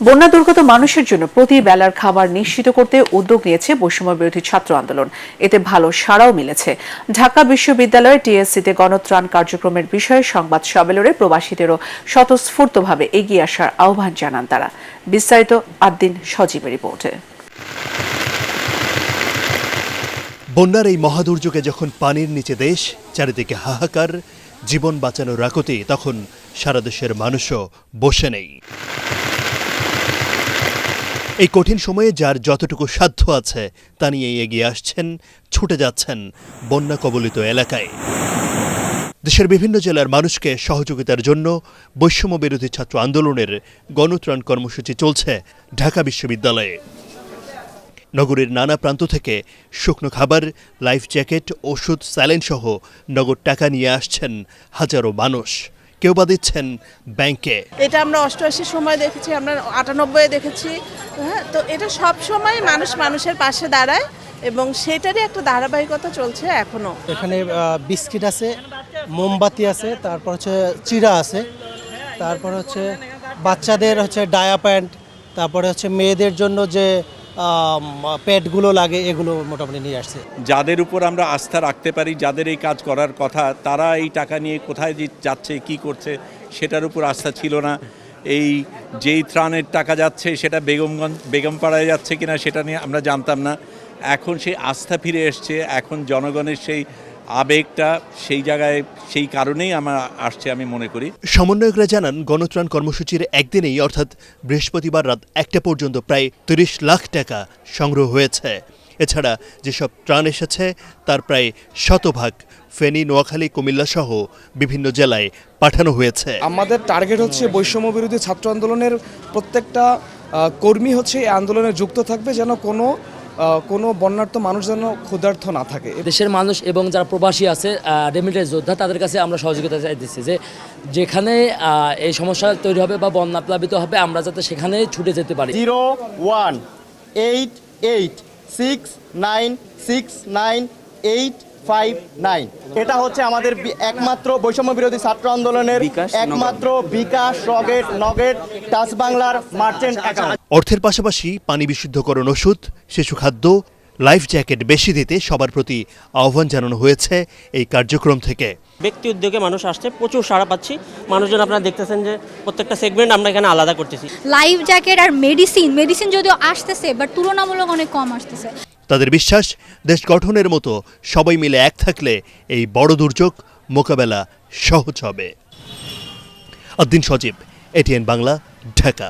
বন্যা দুর্গত মানুষের জন্য প্রতি বেলার খাবার নিশ্চিত করতে উদ্যোগ নিয়েছে বৈষম্য বিরোধী ছাত্র আন্দোলন। এতে ভালো সাড়াও মিলেছে। ঢাকা বিশ্ববিদ্যালয়ের টিএসসিতে গণত্রাণ কার্যক্রমের বিষয়ে সংবাদ সম্মেলনে প্রবাসীদেরও স্বতঃস্ফূর্তভাবে এগিয়ে আসার আহ্বান জানান তারা। বিস্তারিত আদ্দিন সজীবের রিপোর্টে। বন্যার এই মহাদুর্যোগে যখন পানির নিচে দেশ, চারিদিকে হাহাকার, জীবন বাঁচানোর রাকতে, তখন সারা দেশের মানুষও বসে নেই। এই কঠিন সময়ে যার যতটুকু সাধ্য আছে তা নিয়ে এগিয়ে আসছেন, ছুটে যাচ্ছেন বন্যা কবলিত এলাকায়। দেশের বিভিন্ন জেলার মানুষকে সহযোগিতার জন্য বৈষম্য বিরোধী ছাত্র আন্দোলনের গণত্রাণ কর্মসূচি চলছে ঢাকা বিশ্ববিদ্যালয়ে। নগরীর নানা প্রান্ত থেকে শুকনো খাবার, লাইফ জ্যাকেট, ওষুধ, স্যালাইন সহ নগদ টাকা নিয়ে আসছেন হাজারো মানুষ। কেউ বা দিচ্ছেন ব্যাংকে। এটা আমরা 88 সময় দেখেছি, আমরা 98 দেখেছি। হ্যাঁ, তো এটা সব সময় মানুষ মানুষের পাশে দাঁড়ায় এবং সেটারই একটা ধারাবাহিকতা চলছে এখনো। এখানে বিস্কিট আছে, মোমবাতি আছে, তারপর হচ্ছে চিড়া আছে, তারপর হচ্ছে বাচ্চাদের হচ্ছে ডায়া প্যান্ট, তারপরে হচ্ছে মেয়েদের জন্য যে প্যাডগুলো লাগে এগুলো মোটামুটি নিয়ে আসছে। যাদের উপর আমরা আস্থা রাখতে পারি, যাদের এই কাজ করার কথা, তারা এই টাকা নিয়ে কোথায় যাচ্ছে, কি করছে সেটার উপর আস্থা ছিল না। এই যেই ত্রাণের টাকা যাচ্ছে সেটা বেগমপাড়ায় যাচ্ছে কিনা সেটা নিয়ে আমরা জানতাম না। এখন সেই আস্থা ফিরে এসছে, এখন জনগণের সেই আবেগটা সেই জায়গায়, সেই কারণেই আমরা আসছে আমি মনে করি। সমন্বয়করা জানান, গণত্রাণ কর্মসূচির একদিনেই অর্থাৎ বৃহস্পতিবার রাত 1টা পর্যন্ত প্রায় 30 লাখ টাকা সংগ্রহ হয়েছে। এছাড়া যেসব ত্রাণ এসেছে তার প্রায় শতভাগ ফেনী, নোয়াখালী, কুমিল্লা সহ বিভিন্ন জেলায় পাঠানো হয়েছে। আমাদের টার্গেট হচ্ছে বৈষম্য বিরোধী ছাত্র আন্দোলনের প্রত্যেকটা কর্মী হচ্ছে এই আন্দোলনে যুক্ত থাকবে, যেন কোনো বন্যার্থ মানুষ যেন ক্ষুধার্ত না থাকে। দেশের মানুষ এবং যারা প্রবাসী আছে, রেমিটেন্স যোদ্ধা, তাদের কাছে আমরা সহযোগিতা চাইতেছি যে যেখানে এই সমস্যা তৈরি হবে বা বন্যা প্লাবিত হবে, আমরা যাতে সেখানে ছুটে যেতে পারি। 01886969859 এটা হচ্ছে আমাদের একমাত্র বৈষম্য বিরোধী ছাত্র আন্দোলনের একমাত্র বিকাশ নগেট টাচ বাংলার মার্চেন্ট অ্যাকাউন্ট। অর্থের পাশাপাশি পানি বিশুদ্ধকরণ ওষুধ, শিশু খাদ্য, লাইফ জ্যাকেট বেশি দিতে সবার প্রতি আহ্বান জানানো হয়েছে এই কার্যক্রম থেকে। ব্যক্তি উদ্যোগে মানুষ আসছে, প্রচুর সাড়া পাচ্ছি। মানুষজন আপনারা দেখতেছেন যে প্রত্যেকটা সেগমেন্ট আমরা এখানে আলাদা করতেছি। লাইফ জ্যাকেট আর মেডিসিন যদিও আসতেছে, বাট তুলনামূলক অনেক কম আসতেছে। তাদের বিশ্বাস, দেশ গঠনের মতো সবাই মিলে এক থাকলে এই বড় দুর্যোগ মোকাবেলা সহজ হবে। আদ্দিন সজীব, এটিএন বাংলা, ঢাকা।